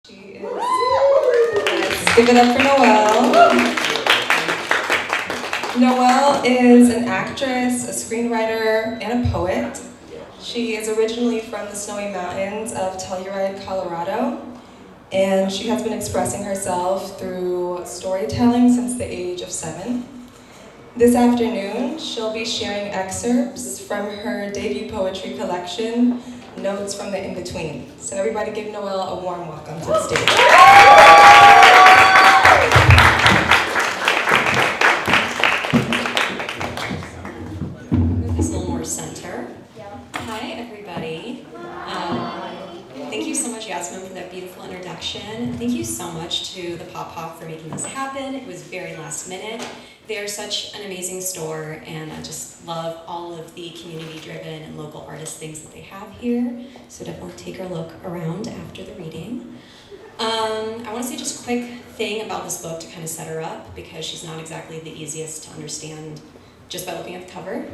She is. Let's give it up for Noelle. Noelle is an actress, a screenwriter, and a poet. She is originally from the snowy mountains of Telluride, Colorado, and she has been expressing herself through storytelling since the age of 7. This afternoon, she'll be sharing excerpts from her debut poetry collection, Notes from the In-Between. So everybody give Noelle a warm welcome to the stage. Move this a little more center. Hi, everybody. Thank you so much, Yasmine, for that beautiful introduction. Thank you so much to the Pop Pop for making this happen. It was very last minute. They're such an amazing store, and I just love all of the community-driven and local artist things that they have here. So definitely take a look around after the reading. I want to say just a quick thing about this book to kind of set her up, because she's not exactly the easiest to understand just by looking at the cover.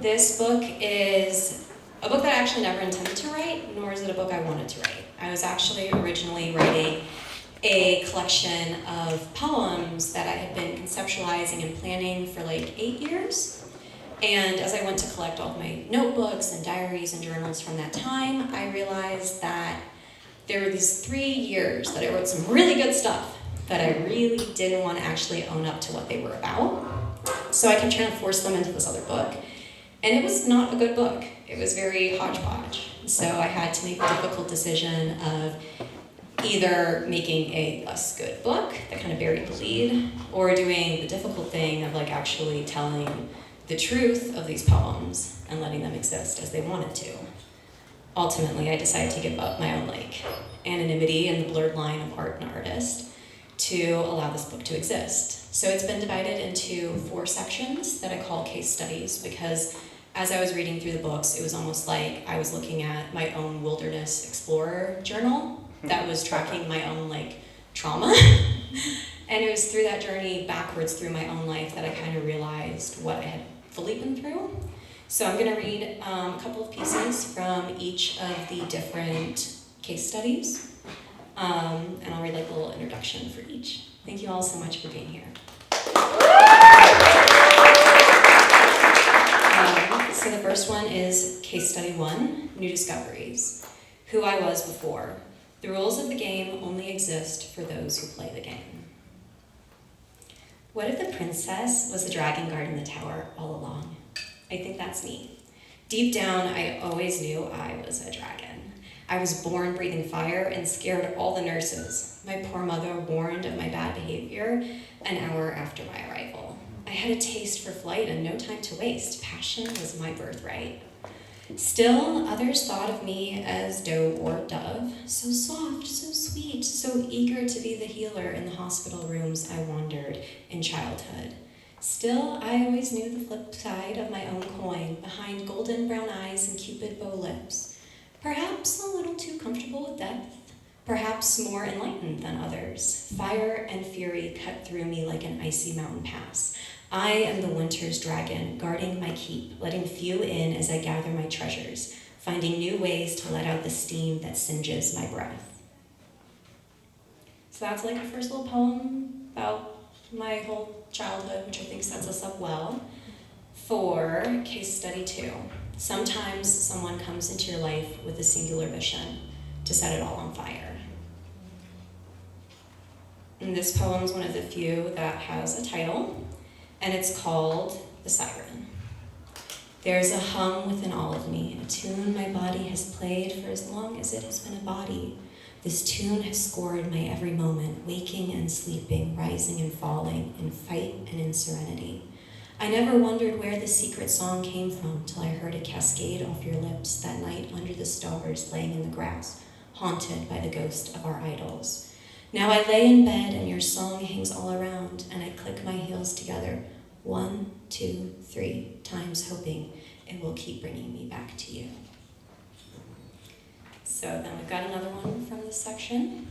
This book is a book that I actually never intended to write, nor is it a book I wanted to write. I was actually originally writing a collection of poems that I had been conceptualizing and planning for like 8 years. And as I went to collect all of my notebooks and diaries and journals from that time, I realized that there were these 3 years that I wrote some really good stuff that I really didn't want to actually own up to what they were about. So I kept trying to force them into this other book. And it was not a good book. It was very hodgepodge. So I had to make the difficult decision of either making a less good book that kind of buried the lead, or doing the difficult thing of like actually telling the truth of these poems and letting them exist as they wanted to. Ultimately, I decided to give up my own like anonymity and the blurred line of art and artist to allow this book to exist. So it's been divided into 4 sections that I call case studies, because as I was reading through the books, it was almost like I was looking at my own wilderness explorer journal that was tracking my own like trauma. And it was through that journey backwards through my own life that I kind of realized what I had fully been through. So I'm going to read a couple of pieces from each of the different case studies. And I'll read like a little introduction for each. Thank you all so much for being here. So the first one is case study 1, New Discoveries. Who I was before. The rules of the game only exist for those who play the game. What if the princess was the dragon guarding the tower all along? I think that's me. Deep down, I always knew I was a dragon. I was born breathing fire and scared all the nurses. My poor mother warned of my bad behavior an hour after my arrival. I had a taste for flight and no time to waste. Passion was my birthright. Still, others thought of me as doe or dove, so soft, so sweet, so eager to be the healer in the hospital rooms I wandered in childhood. Still, I always knew the flip side of my own coin, behind golden brown eyes and cupid bow lips. Perhaps a little too comfortable with death, perhaps more enlightened than others. Fire and fury cut through me like an icy mountain pass. I am the winter's dragon, guarding my keep, letting few in as I gather my treasures, finding new ways to let out the steam that singes my breath. So that's like a first little poem about my whole childhood, which I think sets us up well. For case study 2, sometimes someone comes into your life with a singular mission to set it all on fire. And this poem is one of the few that has a title, and it's called The Siren. There's a hum within all of me, a tune my body has played for as long as it has been a body. This tune has scored my every moment, waking and sleeping, rising and falling, in fight and in serenity. I never wondered where the secret song came from till I heard it cascade off your lips that night under the stars laying in the grass, haunted by the ghost of our idols. Now I lay in bed and your song hangs all around, and I click my heels together 1, 2, 3 times, hoping it will keep bringing me back to you. So then we've got another one from this section.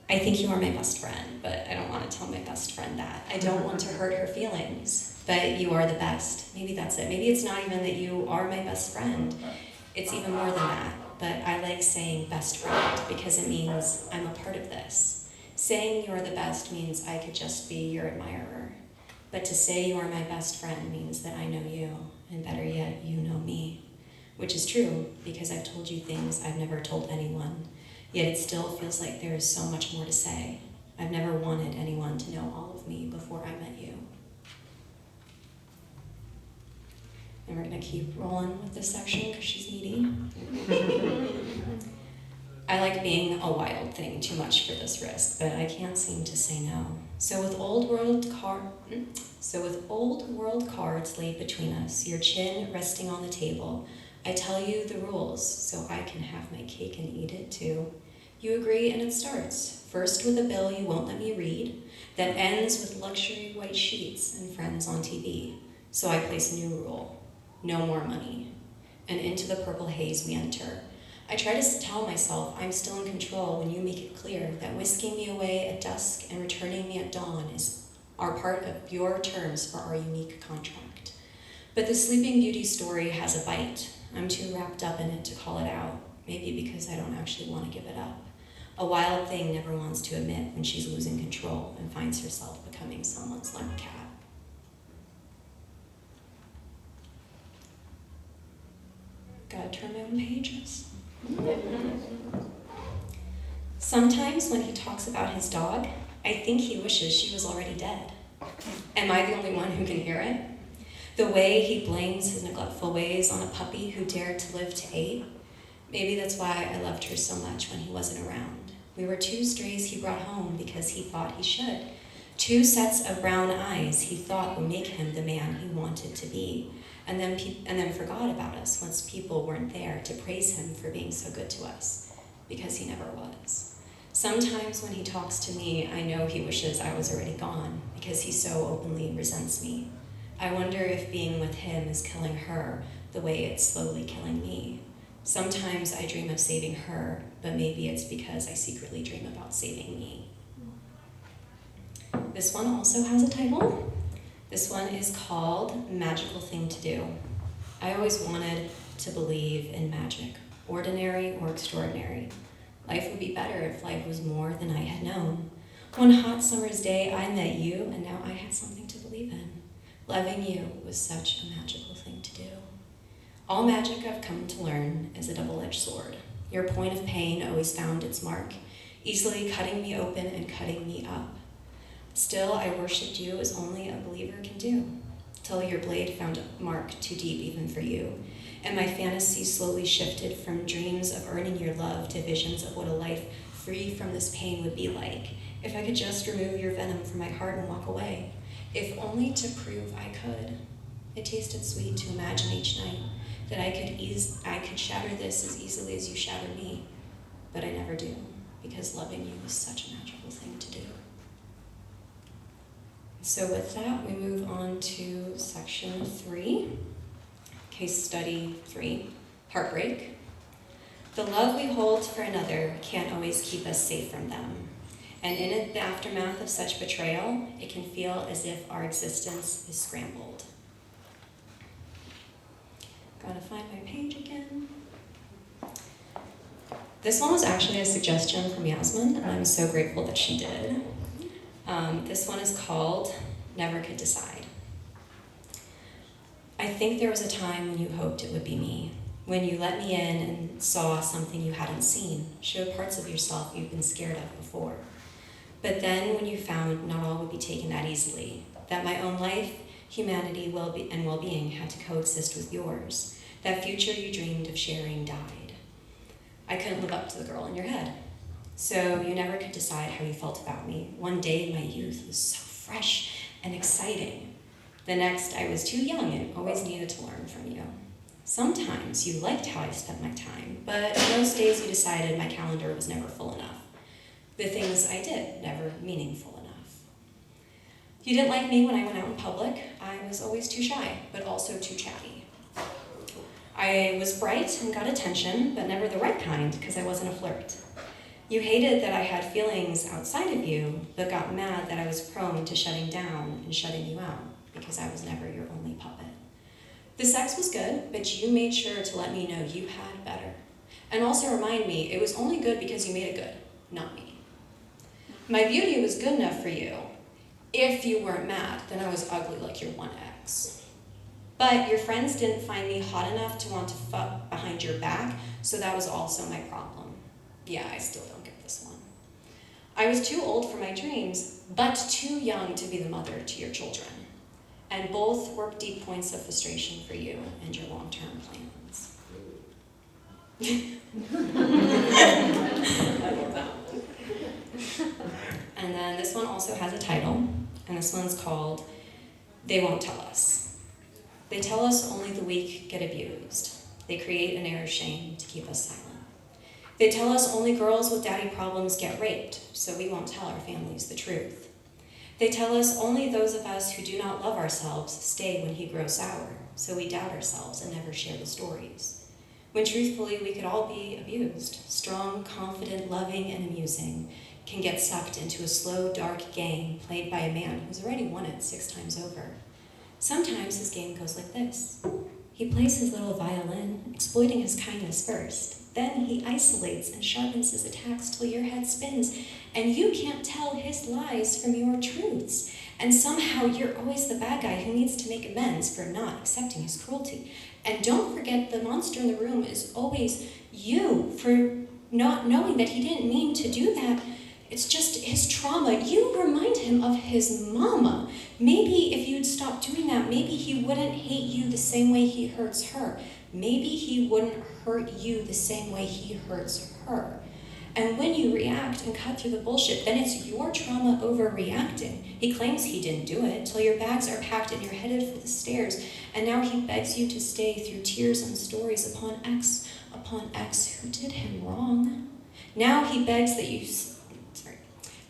I think you are my best friend, but I don't want to tell my best friend that. I don't want to hurt her feelings, but you are the best. Maybe that's it. Maybe it's not even that you are my best friend. It's even more than that. but I like saying best friend because it means I'm a part of this. Saying you're the best means I could just be your admirer. But to say you are my best friend means that I know you, and better yet, you know me. Which is true, because I've told you things I've never told anyone, yet it still feels like there is so much more to say. I've never wanted anyone to know all of me before I met you. And we're gonna keep rolling with this section because she's needy. I like being a wild thing too much for this risk, but I can't seem to say no. So with old world cards laid between us, your chin resting on the table, I tell you the rules so I can have my cake and eat it too. You agree and it starts, first with a bill you won't let me read, that ends with luxury white sheets and friends on TV. So I place a new rule, no more money. And into the purple haze we enter. I try to tell myself I'm still in control when you make it clear that whisking me away at dusk and returning me at dawn are part of your terms for our unique contract. But the Sleeping Beauty story has a bite. I'm too wrapped up in it to call it out, maybe because I don't actually want to give it up. A wild thing never wants to admit when she's losing control and finds herself becoming someone's lap cat. Gotta turn my own pages. Sometimes when he talks about his dog, I think he wishes she was already dead. Am I the only one who can hear it? The way he blames his neglectful ways on a puppy who dared to live to 8. Maybe that's why I loved her so much when he wasn't around. We were 2 strays he brought home because he thought he should. 2 sets of brown eyes he thought would make him the man he wanted to be. And then forgot about us once people weren't there to praise him for being so good to us, because he never was. Sometimes when he talks to me, I know he wishes I was already gone, because he so openly resents me. I wonder if being with him is killing her the way it's slowly killing me. Sometimes I dream of saving her, but maybe it's because I secretly dream about saving me. This one also has a title. This one is called Magical Thing to Do. I always wanted to believe in magic, ordinary or extraordinary. Life would be better if life was more than I had known. One hot summer's day, I met you, and now I had something to believe in. Loving you was such a magical thing to do. All magic I've come to learn is a double-edged sword. Your point of pain always found its mark, easily cutting me open and cutting me up. Still, I worshipped you as only a believer can do, till your blade found a mark too deep even for you, and my fantasy slowly shifted from dreams of earning your love to visions of what a life free from this pain would be like, if I could just remove your venom from my heart and walk away, if only to prove I could. It tasted sweet to imagine each night that I could shatter this as easily as you shatter me, but I never do, because loving you is such a magical thing to do. So with that, we move on to section 3, case study 3, heartbreak. The love we hold for another can't always keep us safe from them. And in the aftermath of such betrayal, it can feel as if our existence is scrambled. Gotta find my page again. This one was actually a suggestion from Yasmine, and I'm so grateful that she did. This one is called Never Could Decide. I think there was a time when you hoped it would be me, when you let me in and saw something you hadn't seen, showed parts of yourself you've been scared of before. But then when you found not all would be taken that easily, that my own life, humanity, and well-being had to coexist with yours, that future you dreamed of sharing died. I couldn't live up to the girl in your head. So you never could decide how you felt about me. One day in my youth was so fresh and exciting. The next, I was too young and always needed to learn from you. Sometimes you liked how I spent my time, but most days you decided my calendar was never full enough. The things I did, never meaningful enough. You didn't like me when I went out in public. I was always too shy, but also too chatty. I was bright and got attention, but never the right kind, because I wasn't a flirt. You hated that I had feelings outside of you, but got mad that I was prone to shutting down and shutting you out, because I was never your only puppet. The sex was good, but you made sure to let me know you had better. And also remind me, it was only good because you made it good, not me. My beauty was good enough for you. If you weren't mad, then I was ugly like your one ex. But your friends didn't find me hot enough to want to fuck behind your back, so that was also my problem. Yeah, I still don't get this one. I was too old for my dreams, but too young to be the mother to your children. And both were deep points of frustration for you and your long-term plans. I love that one. And then this one also has a title, and this one's called They Won't Tell Us. They tell us only the weak get abused. They create an air of shame to keep us silent. They tell us only girls with daddy problems get raped, so we won't tell our families the truth. They tell us only those of us who do not love ourselves stay when he grows sour, so we doubt ourselves and never share the stories. When truthfully we could all be abused, strong, confident, loving, and amusing, can get sucked into a slow, dark game played by a man who's already won it 6 times over. Sometimes his game goes like this. He plays his little violin, exploiting his kindness first. Then he isolates and sharpens his attacks till your head spins, and you can't tell his lies from your truths. And somehow you're always the bad guy who needs to make amends for not accepting his cruelty. And don't forget the monster in the room is always you for not knowing that he didn't mean to do that. It's just his trauma. You remind him of his mama. Maybe if you'd stop doing that, maybe he wouldn't hate you the same way he hurts her. Maybe he wouldn't hurt you the same way he hurts her. And when you react and cut through the bullshit, then it's your trauma overreacting. He claims he didn't do it till your bags are packed and you're headed for the stairs. And now he begs you to stay through tears and stories upon X who did him wrong. Now he begs that you...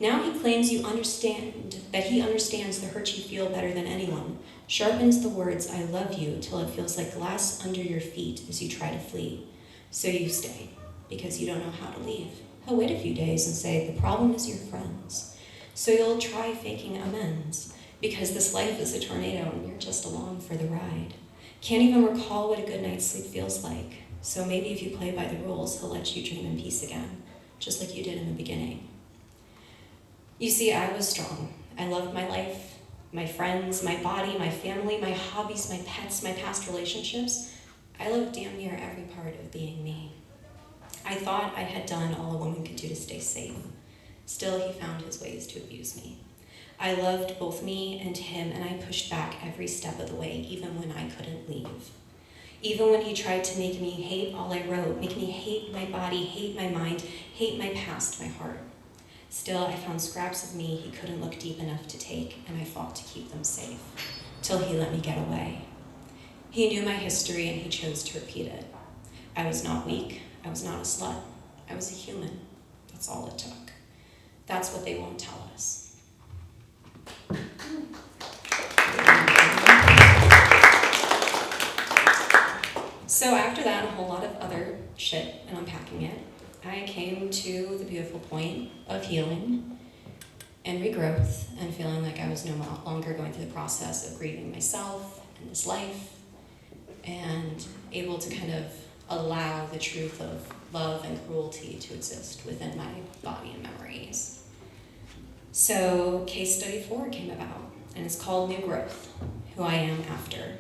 Now he claims you understand, that he understands the hurt you feel better than anyone, sharpens the words, I love you, till it feels like glass under your feet as you try to flee. So you stay, because you don't know how to leave. He'll wait a few days and say, the problem is your friends. So you'll try faking amends, because this life is a tornado and you're just along for the ride. Can't even recall what a good night's sleep feels like. So maybe if you play by the rules, he'll let you dream in peace again, just like you did in the beginning. You see, I was strong. I loved my life, my friends, my body, my family, my hobbies, my pets, my past relationships. I loved damn near every part of being me. I thought I had done all a woman could do to stay safe. Still, he found his ways to abuse me. I loved both me and him, and I pushed back every step of the way, even when I couldn't leave. Even when he tried to make me hate all I wrote, make me hate my body, hate my mind, hate my past, my heart. Still, I found scraps of me he couldn't look deep enough to take, and I fought to keep them safe, till he let me get away. He knew my history, and he chose to repeat it. I was not weak. I was not a slut. I was a human. That's all it took. That's what they won't tell us. So after that, a whole lot of other shit and unpacking it, I came to the beautiful point of healing and regrowth and feeling like I was no longer going through the process of grieving myself and this life and able to kind of allow the truth of love and cruelty to exist within my body and memories. So case study 4 came about, and it's called New Growth, Who I Am After.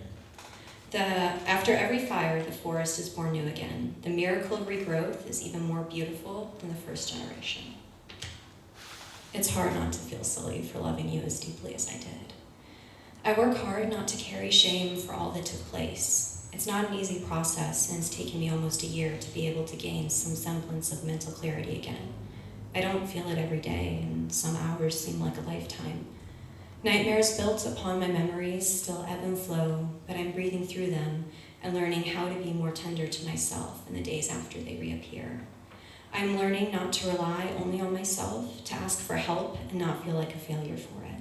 After every fire, the forest is born new again. The miracle of regrowth is even more beautiful than the first generation. It's hard not to feel silly for loving you as deeply as I did. I work hard not to carry shame for all that took place. It's not an easy process, and it's taken me almost a year to be able to gain some semblance of mental clarity again. I don't feel it every day, and some hours seem like a lifetime. Nightmares built upon my memories still ebb and flow, but I'm breathing through them and learning how to be more tender to myself in the days after they reappear. I'm learning not to rely only on myself, to ask for help and not feel like a failure for it.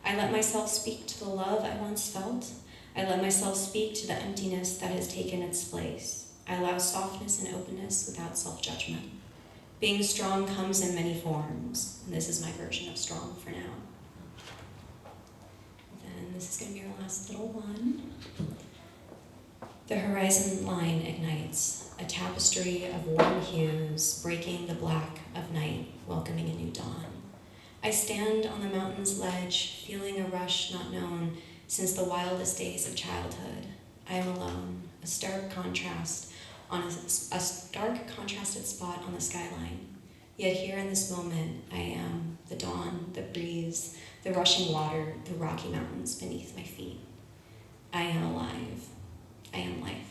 I let myself speak to the love I once felt. I let myself speak to the emptiness that has taken its place. I allow softness and openness without self-judgment. Being strong comes in many forms, and this is my version of strong for now. This is going to be our last little one. The horizon line ignites, a tapestry tapestry of warm hues, breaking the black of night, welcoming a new dawn. I stand on the mountain's ledge, feeling a rush not known since the wildest days of childhood. I am alone, a stark contrasted spot on the skyline. Yet here in this moment, I am the dawn, the breeze, the rushing water, the rocky mountains beneath my feet. I am alive. I am life.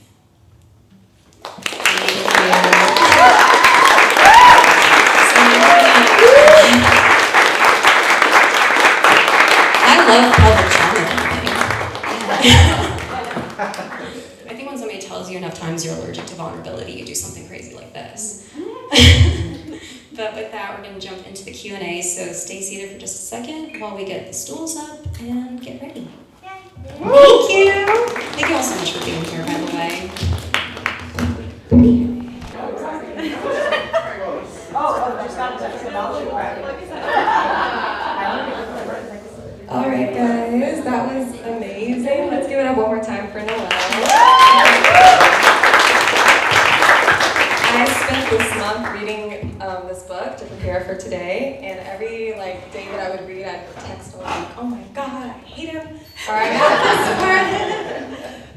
I love public trauma. I think when somebody tells you enough times you're allergic to vulnerability, you do something crazy like this. But with that, we're going to jump into the Q&A, so stay seated for just a second while we get the stools up and get ready. Thank you! Thank you all so much for being here, by the way. All right, guys, that was amazing. Let's give it up one more time for Noelle. I spent this month reading this book to prepare for today, and every day that I would read, I'd text Noelle, oh my God, I hate him, or I got this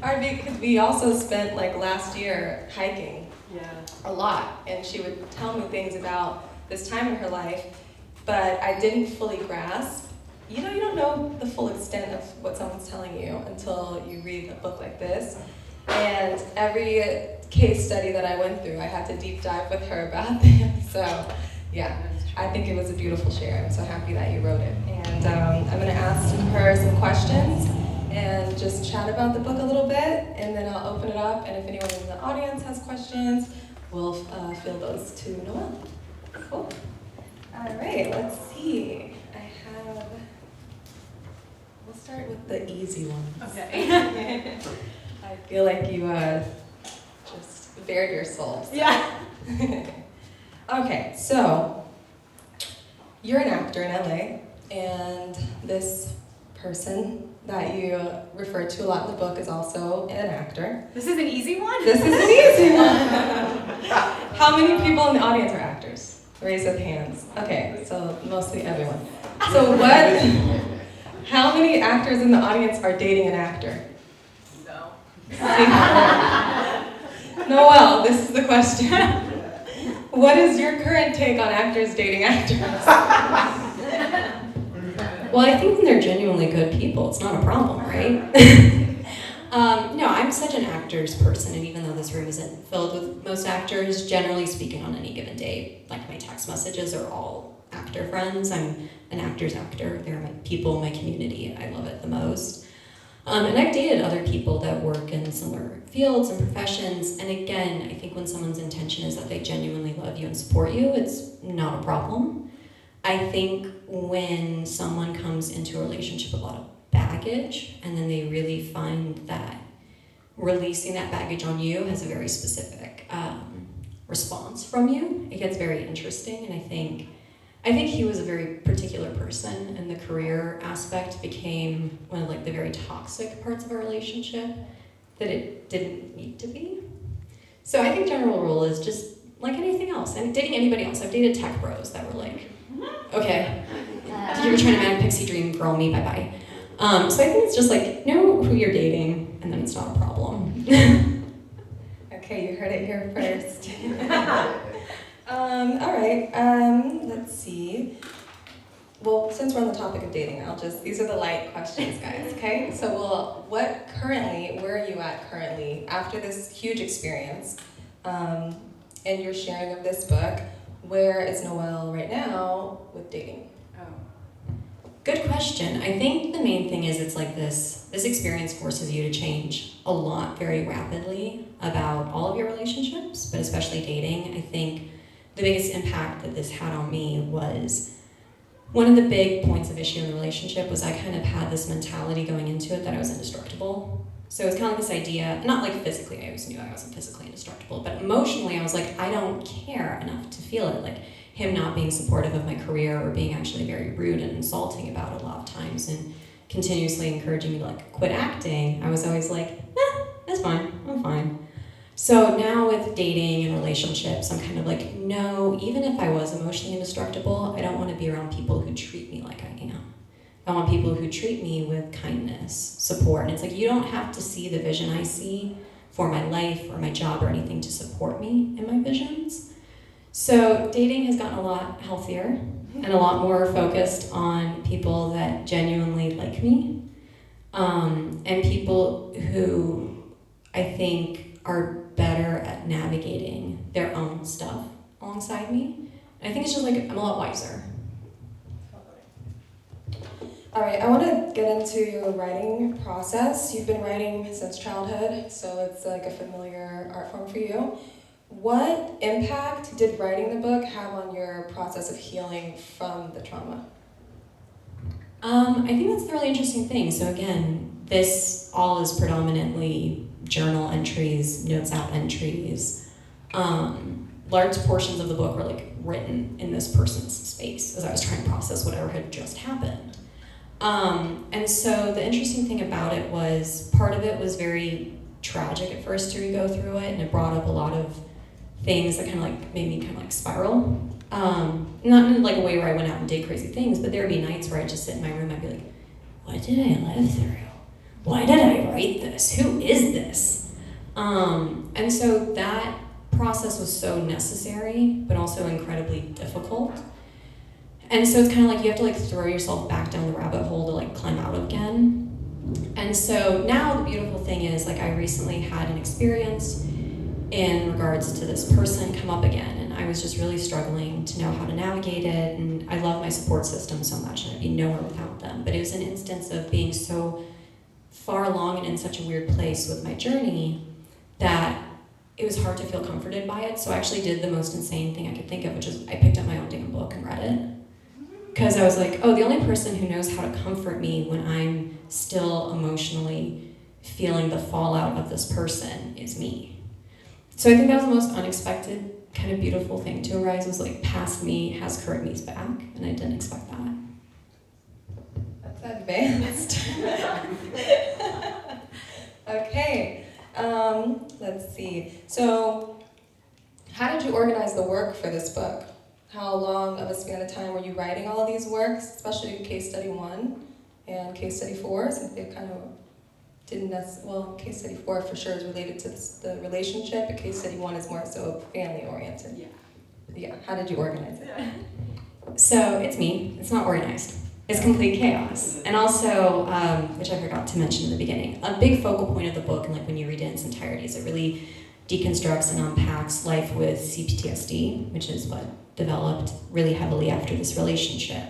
part. Because we also spent last year hiking a lot, and she would tell me things about this time in her life, but I didn't fully grasp. You don't know the full extent of what someone's telling you until you read a book like this. And every case study that I went through, I had to deep dive with her about them. So, yeah, I think it was a beautiful share. I'm so happy that you wrote it. And I'm going to ask her some questions and just chat about the book a little bit, and then I'll open it up. And if anyone in the audience has questions, we'll field those to Noelle. Cool. All right, let's see. We'll start with the easy ones. Okay. I feel like you just bared your souls. Yeah. Okay, so you're an actor in LA, and this person that you refer to a lot in the book is also an actor. This is an easy one? This is an easy one. How many people in the audience are actors? Raise of hands. Okay, so mostly everyone. So how many actors in the audience are dating an actor? No. Noelle, this is the question. What is your current take on actors dating actors? Well, I think when they're genuinely good people, it's not a problem, right? No, I'm such an actor's person, and even though this room isn't filled with most actors, generally speaking on any given day, my text messages are all actor friends. I'm an actor's actor. They're my people, my community. I love it the most. And I've dated other people that work in similar fields and professions. And again, I think when someone's intention is that they genuinely love you and support you, it's not a problem. I think when someone comes into a relationship with a lot of baggage, and then they really find that releasing that baggage on you has a very specific response from you, it gets very interesting. And I think he was a very particular person, and the career aspect became one of the very toxic parts of our relationship that it didn't need to be. So I think general rule is just like anything else. I'm dating anybody else. I've dated tech bros that were okay, you were trying to manic pixie dream girl me, bye-bye. So I think it's just know who you're dating, and then it's not a problem. Okay, you heard it here first. All right, let's see. Well, since we're on the topic of dating, these are the light questions, guys, okay? So, where are you at currently after this huge experience and your sharing of this book? Where is Noelle right now with dating? Good question. I think the main thing is it's this experience forces you to change a lot very rapidly about all of your relationships, but especially dating. I think the biggest impact that this had on me was one of the big points of issue in the relationship was I kind of had this mentality going into it that I was indestructible. So it was kind of this idea, not physically, I always knew I wasn't physically indestructible, but emotionally I was I don't care enough to feel it. Him not being supportive of my career or being actually very rude and insulting about it a lot of times and continuously encouraging me to quit acting, I was always that's fine, I'm fine. So now with dating and relationships, relationships, I'm kind of like, no, even if I was emotionally indestructible, I don't want to be around people who treat me like I am. I want people who treat me with kindness, support. And it's like, you don't have to see the vision I see for my life or my job or anything to support me in my visions. So dating has gotten a lot healthier and a lot more focused on people that genuinely like me, and people who I think are better at navigating their own stuff alongside me. And I think it's just like, I'm a lot wiser. All right, I want to get into your writing process. You've been writing since childhood, so it's like a familiar art form for you. What impact did writing the book have on your process of healing from the trauma? I think that's the really interesting thing. So again, this all is predominantly journal entries, notes app entries. Large portions of the book were like written in this person's space as I was trying to process whatever had just happened. And so the interesting thing about it was part of it was very tragic at first to go through it, and it brought up a lot of things that kind of like made me kind of like spiral. Not in like a way where I went out and did crazy things, but there would be nights where I'd just sit in my room and I'd be like, what did I live through? Why did I write this? Who is this? And so that process was so necessary, but also incredibly difficult. And so it's kind of like you have to like throw yourself back down the rabbit hole to like climb out again. And so now the beautiful thing is like I recently had an experience in regards to this person come up again, and I was just really struggling to know how to navigate it, and I love my support system so much and I'd be nowhere without them. But it was an instance of being so far along and in such a weird place with my journey that it was hard to feel comforted by it. So I actually did the most insane thing I could think of, which is I picked up my own damn book and read it. Because I was like, oh, the only person who knows how to comfort me when I'm still emotionally feeling the fallout of this person is me. So I think that was the most unexpected, kind of beautiful thing to arise, was like past me has current me's back, and I didn't expect that. That's advanced. Okay, let's see. So how did you organize the work for this book? How long of a span of time were you writing all of these works, especially Case Study 1 and Case Study 4, since they kind of didn't well, Case Study 4 for sure is related to the relationship, but Case Study 1 is more so family-oriented. Yeah, how did you organize it? So it's me, it's not organized. It's complete chaos. And also, which I forgot to mention in the beginning, a big focal point of the book, and like when you read it in its entirety, is it really deconstructs and unpacks life with CPTSD, which is what developed really heavily after this relationship.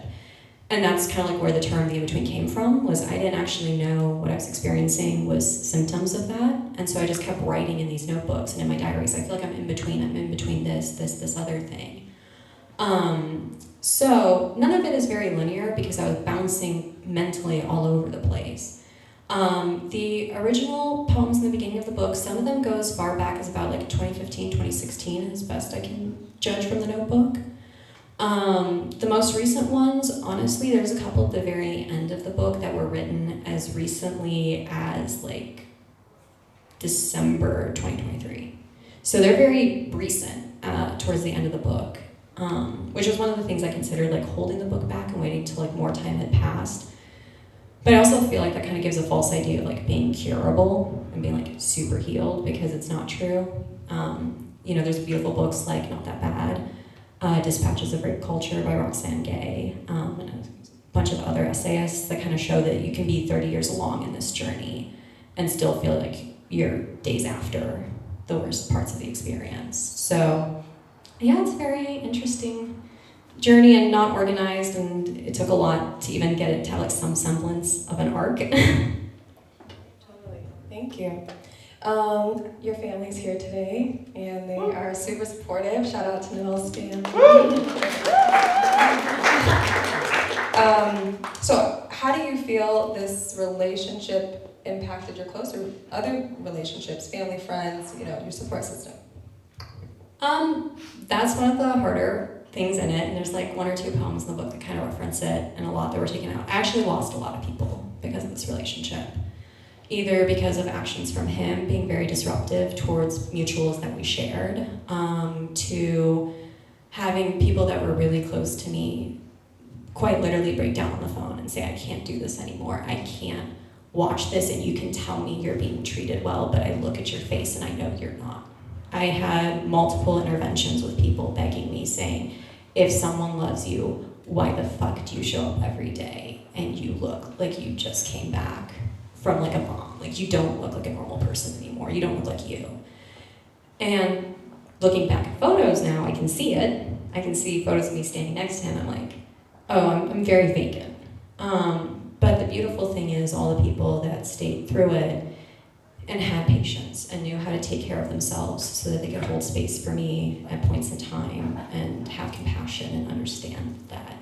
And that's kind of like where the term the in-between came from, was I didn't actually know what I was experiencing was symptoms of that. And so I just kept writing in these notebooks and in my diaries, I feel like I'm in between this other thing. So none of it is very linear because I was bouncing mentally all over the place. The original poems in the beginning of the book, some of them go as far back as about like 2015, 2016, as best I can judge from the notebook. The most recent ones, honestly, there's a couple at the very end of the book that were written as recently as like December 2023. So they're very recent towards the end of the book, which was one of the things I considered like holding the book back and waiting till like more time had passed. But I also feel like that kind of gives a false idea of like being curable and being like super healed, because it's not true. There's beautiful books like Not That Bad, Dispatches of Rape Culture by Roxane Gay, and a bunch of other essayists that kind of show that you can be 30 years along in this journey and still feel like you're days after the worst parts of the experience. So yeah, it's a very interesting journey and not organized, and it took a lot to even get it to like some semblance of an arc. Totally. Thank you. Your family's here today, and they are super supportive. Shout out to Noelle's family. So how do you feel this relationship impacted your other relationships, family, friends, your support system? That's one of the harder things in it, and there's like one or two poems in the book that kind of reference it, and a lot that were taken out. I actually lost a lot of people because of this relationship. either because of actions from him being very disruptive towards mutuals that we shared, to having people that were really close to me quite literally break down on the phone and say, I can't do this anymore. I can't watch this and you can tell me you're being treated well, but I look at your face and I know you're not. I had multiple interventions with people begging me, saying, if someone loves you, why the fuck do you show up every day and you look like you just came back from like a bomb? Like, you don't look like a normal person anymore. You don't look like you. And looking back at photos now, I can see it. I can see photos of me standing next to him. I'm like, oh, I'm very vacant. But the beautiful thing is all the people that stayed through it and had patience and knew how to take care of themselves so that they could hold space for me at points in time and have compassion and understand that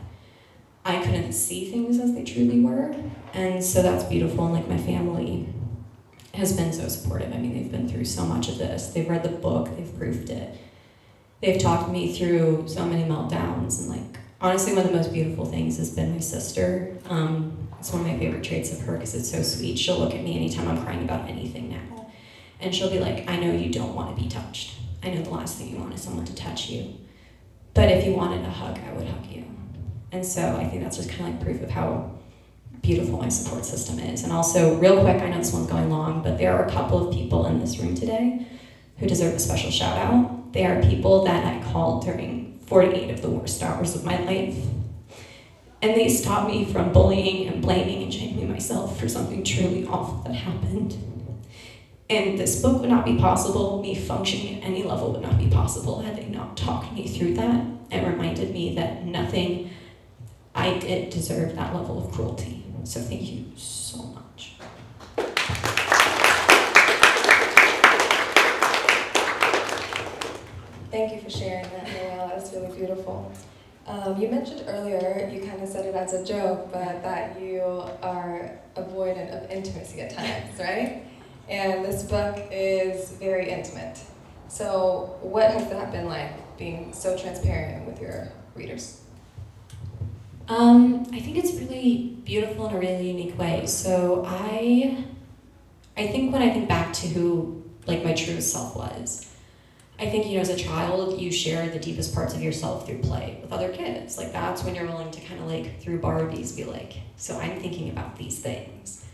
I couldn't see things as they truly were. And so that's beautiful. And like, my family has been so supportive. I mean, they've been through so much of this. They've read the book, they've proofed it. They've talked me through so many meltdowns. And like, honestly, one of the most beautiful things has been my sister. It's one of my favorite traits of her because it's so sweet. She'll look at me anytime I'm crying about anything now. And she'll be like, I know you don't want to be touched. I know the last thing you want is someone to touch you. But if you wanted a hug, I would hug you. And so I think that's just kind of like proof of how beautiful my support system is. And also, real quick, I know this one's going long, but there are a couple of people in this room today who deserve a special shout out. They are people that I called during 48 of the worst hours of my life. And they stopped me from bullying and blaming and shaming myself for something truly awful that happened. And this book would not be possible, me functioning at any level would not be possible had they not talked me through that and reminded me that nothing I did deserve that level of cruelty. So thank you so much. Thank you for sharing that, Noelle. That was really beautiful. You mentioned earlier, you kind of said it as a joke, but that you are avoidant of intimacy at times, right? And this book is very intimate. So what has that been like, being so transparent with your readers? I think it's really beautiful in a really unique way. So I think when I think back to who like my true self was, I think, as a child, you share the deepest parts of yourself through play with other kids. Like, that's when you're willing to kind of like, through Barbies, be like, so I'm thinking about these things.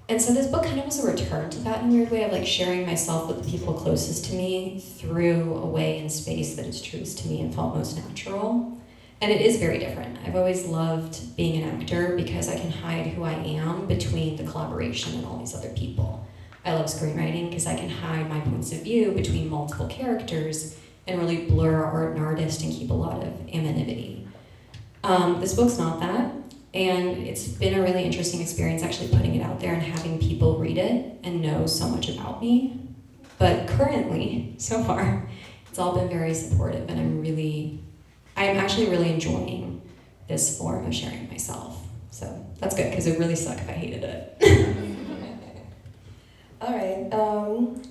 And so this book kind of was a return to that in a weird way of like sharing myself with the people closest to me through a way and space that is truest to me and felt most natural. And it is very different. I've always loved being an actor because I can hide who I am between the collaboration and all these other people. I love screenwriting because I can hide my points of view between multiple characters and really blur art and artist and keep a lot of anonymity. This book's not that, and it's been a really interesting experience actually putting it out there and having people read it and know so much about me. But currently, so far, it's all been very supportive, and I'm actually really enjoying this form of sharing myself. So that's good, because it really sucked if I hated it. All right,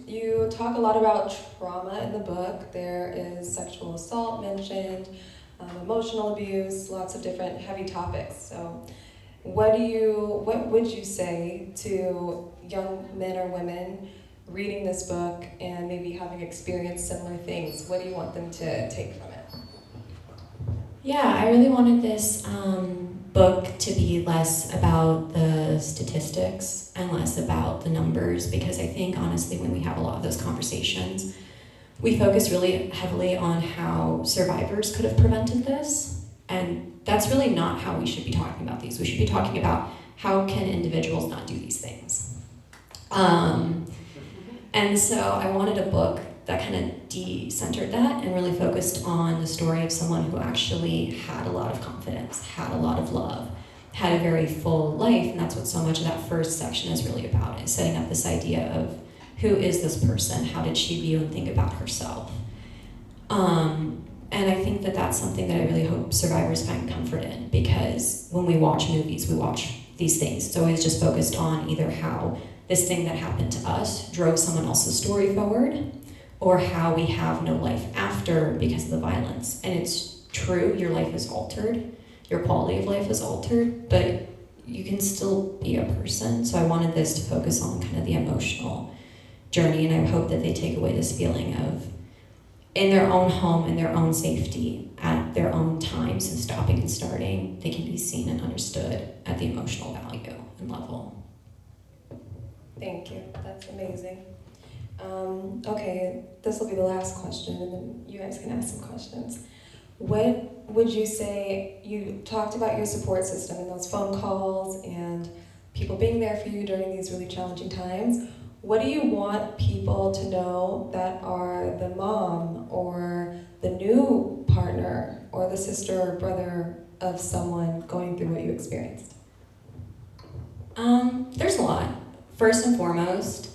you talk a lot about trauma in the book. There is sexual assault mentioned, emotional abuse, lots of different heavy topics. So what would you say to young men or women reading this book and maybe having experienced similar things? What do you want them to take from it? Yeah, I really wanted this book to be less about the statistics and less about the numbers, because I think, honestly, when we have a lot of those conversations, we focus really heavily on how survivors could have prevented this, and that's really not how we should be talking about these. We should be talking about how can individuals not do these things. And so I wanted a book that kind of de-centered that and really focused on the story of someone who actually had a lot of confidence, had a lot of love, had a very full life, and that's what so much of that first section is really about, is setting up this idea of who is this person, how did she view and think about herself. And I think that that's something that I really hope survivors find comfort in, because when we watch movies, we watch these things. It's always just focused on either how this thing that happened to us drove someone else's story forward, or how we have no life after because of the violence. And it's true, your life is altered, your quality of life is altered, but you can still be a person. So I wanted this to focus on kind of the emotional journey, and I hope that they take away this feeling of, in their own home, in their own safety, at their own time, so stopping and starting, they can be seen and understood at the emotional value and level. Thank you. That's amazing. Okay, this will be the last question, and then you guys can ask some questions. What would you say, you talked about your support system and those phone calls and people being there for you during these really challenging times. What do you want people to know that are the mom or the new partner or the sister or brother of someone going through what you experienced? There's a lot. First and foremost,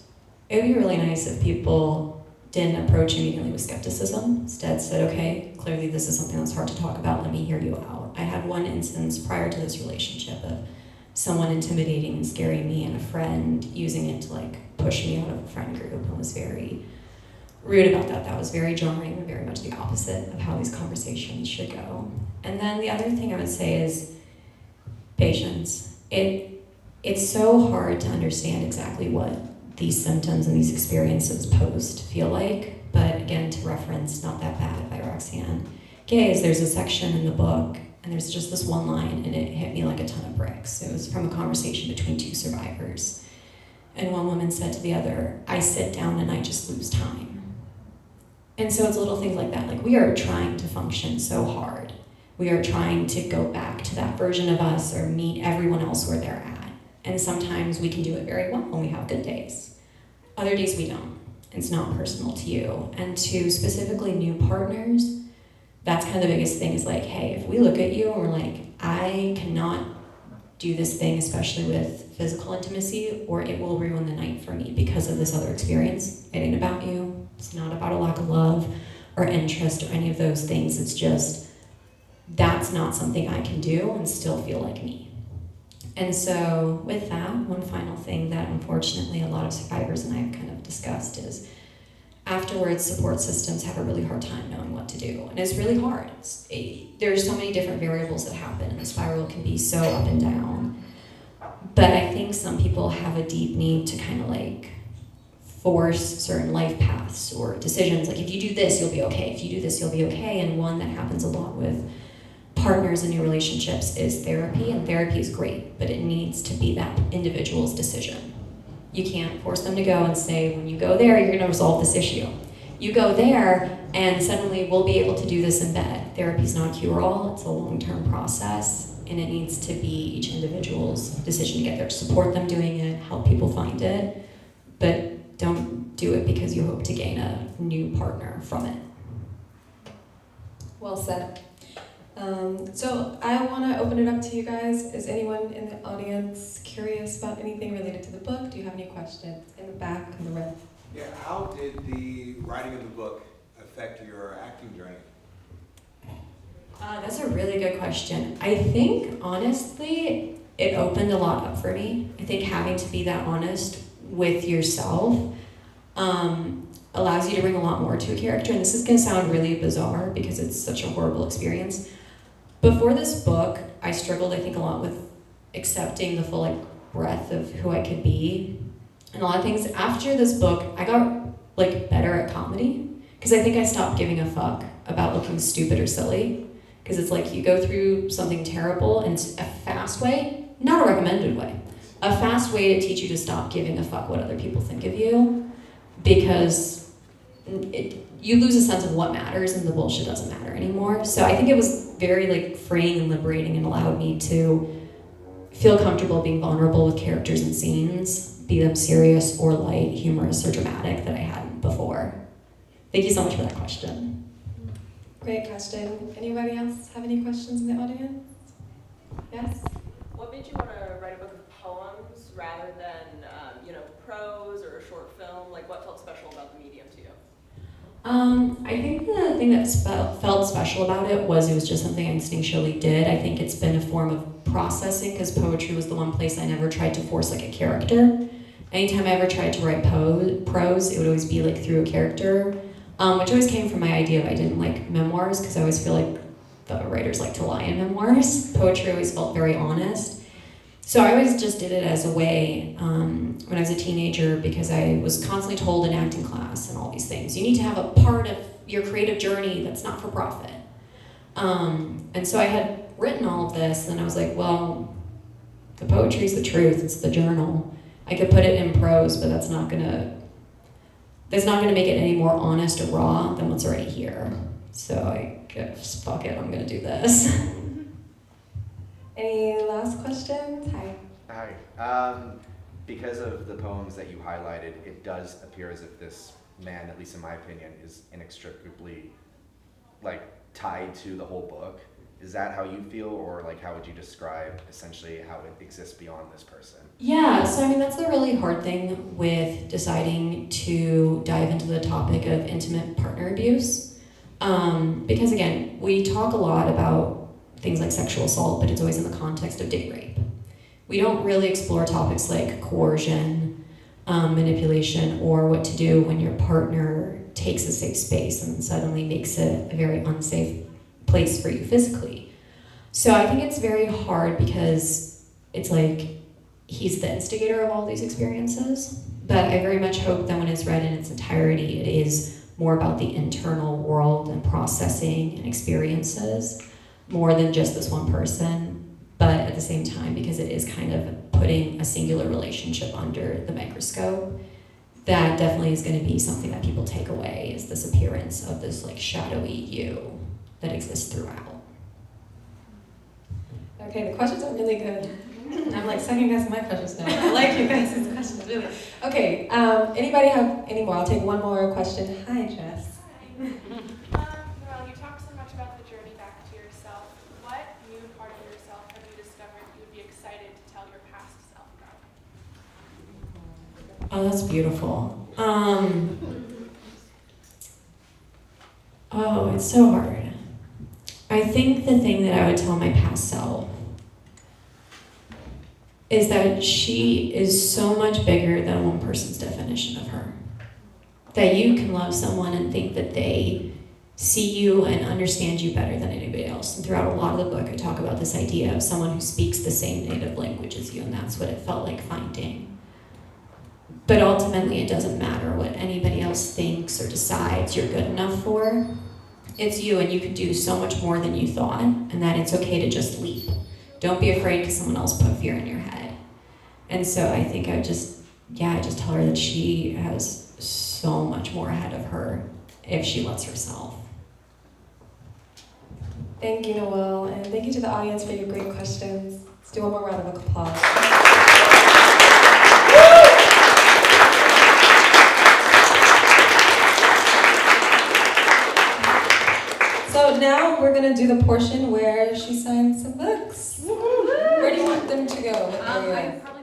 it would be really nice if people didn't approach immediately with skepticism. Instead said, okay, clearly this is something that's hard to talk about, let me hear you out. I had one instance prior to this relationship of someone intimidating and scaring me and a friend using it to like push me out of a friend group, and was very rude about that. That was very jarring and very much the opposite of how these conversations should go. And then the other thing I would say is patience. It's so hard to understand exactly what these symptoms and these experiences post feel like, but again, to reference Not That Bad by Roxanne Gay's, there's a section in the book, and there's just this one line, and it hit me like a ton of bricks. It was from a conversation between two survivors. And one woman said to the other, I sit down and I just lose time. And so it's little things like that. Like, we are trying to function so hard. We are trying to go back to that version of us or meet everyone else where they're at. And sometimes we can do it very well when we have good days. Other days we don't. It's not personal to you. And to specifically new partners, that's kind of the biggest thing is like, hey, if we look at you and we're like, I cannot do this thing, especially with physical intimacy, or it will ruin the night for me because of this other experience. It ain't about you. It's not about a lack of love or interest or any of those things. It's just, that's not something I can do and still feel like me. And so with that, one final thing that unfortunately a lot of survivors and I have kind of discussed is afterwards, support systems have a really hard time knowing what to do. And it's really hard. There's so many different variables that happen, and the spiral can be so up and down. But I think some people have a deep need to kind of like force certain life paths or decisions. Like, if you do this, you'll be okay. If you do this, you'll be okay. And one that happens a lot with partners in new relationships is therapy, and therapy is great, but it needs to be that individual's decision. You can't force them to go and say, when you go there, you're gonna resolve this issue. You go there, and suddenly we'll be able to do this in bed. Therapy's not a cure-all, it's a long-term process, and it needs to be each individual's decision to get there. Support them doing it, help people find it, but don't do it because you hope to gain a new partner from it. Well said. So I want to open it up to you guys. Is anyone in the audience curious about anything related to the book? Do you have any questions? In the back, in the red. Yeah, how did the writing of the book affect your acting journey? That's a really good question. I think, honestly, it opened a lot up for me. I think having to be that honest with yourself allows you to bring a lot more to a character. And this is going to sound really bizarre because it's such a horrible experience. Before this book, I struggled, I think, a lot with accepting the full breadth of who I could be. And a lot of things. After this book, I got better at comedy because I think I stopped giving a fuck about looking stupid or silly. Because it's like you go through something terrible, and it's a fast way, not a recommended way, a fast way to teach you to stop giving a fuck what other people think of you, because you lose a sense of what matters and the bullshit doesn't matter anymore. So I think it was very freeing and liberating, and allowed me to feel comfortable being vulnerable with characters and scenes, be them serious or light, humorous or dramatic, that I hadn't before. Thank you so much for that question. Great question. Anybody else have any questions in the audience? Yes? What made you want to write a book of poems rather than, prose or a short film? Like, what felt special about the medium to you? I think the thing that felt special about it was just something I instinctually did. I think it's been a form of processing, because poetry was the one place I never tried to force a character. Anytime I ever tried to write prose, it would always be through a character, which always came from my idea of I didn't like memoirs, because I always feel like the writers like to lie in memoirs. Poetry always felt very honest. So I always just did it as a way when I was a teenager, because I was constantly told in acting class and all these things, you need to have a part of your creative journey that's not for profit. And so I had written all of this, and I was like, well, the poetry's the truth, it's the journal. I could put it in prose, but that's not gonna make it any more honest or raw than what's already here. So I guess, fuck it, I'm gonna do this. Any last questions? Hi. Hi. Because of the poems that you highlighted, it does appear as if this man, at least in my opinion, is inextricably tied to the whole book. Is that how you feel, or how would you describe essentially how it exists beyond this person? Yeah, so I mean, that's the really hard thing with deciding to dive into the topic of intimate partner abuse. Because again, we talk a lot about things like sexual assault, but it's always in the context of date rape. We don't really explore topics like coercion, manipulation, or what to do when your partner takes a safe space and suddenly makes it a very unsafe place for you physically. So I think it's very hard, because it's he's the instigator of all these experiences, but I very much hope that when it's read in its entirety, it is more about the internal world and processing and experiences, more than just this one person, but at the same time, because it is kind of putting a singular relationship under the microscope, that definitely is going to be something that people take away, is this appearance of this shadowy you that exists throughout. Okay, the questions are really good. I'm second guessing my questions now. I like you guys' questions, really. Okay, anybody have any more? I'll take one more question. Hi, Jess. Noelle, you talk so much about the journey back to yourself. What new part of yourself have you discovered you would be excited to tell your past self about? Oh, that's beautiful. Oh, it's so hard. I think the thing that I would tell my past self is that she is so much bigger than one person's definition of her. That you can love someone and think that they see you and understand you better than anybody else. And throughout a lot of the book, I talk about this idea of someone who speaks the same native language as you, and that's what it felt like finding. But ultimately, it doesn't matter what anybody else thinks or decides you're good enough for. It's you, and you can do so much more than you thought, and that it's okay to just leap. Don't be afraid because someone else put fear in your head. And so I think I just tell her that she has so much more ahead of her if she lets herself. Thank you, Noelle, and thank you to the audience for your great questions. Let's do one more round of applause. So now we're going to do the portion where she signs some books. Where do you want them to go? I'd probably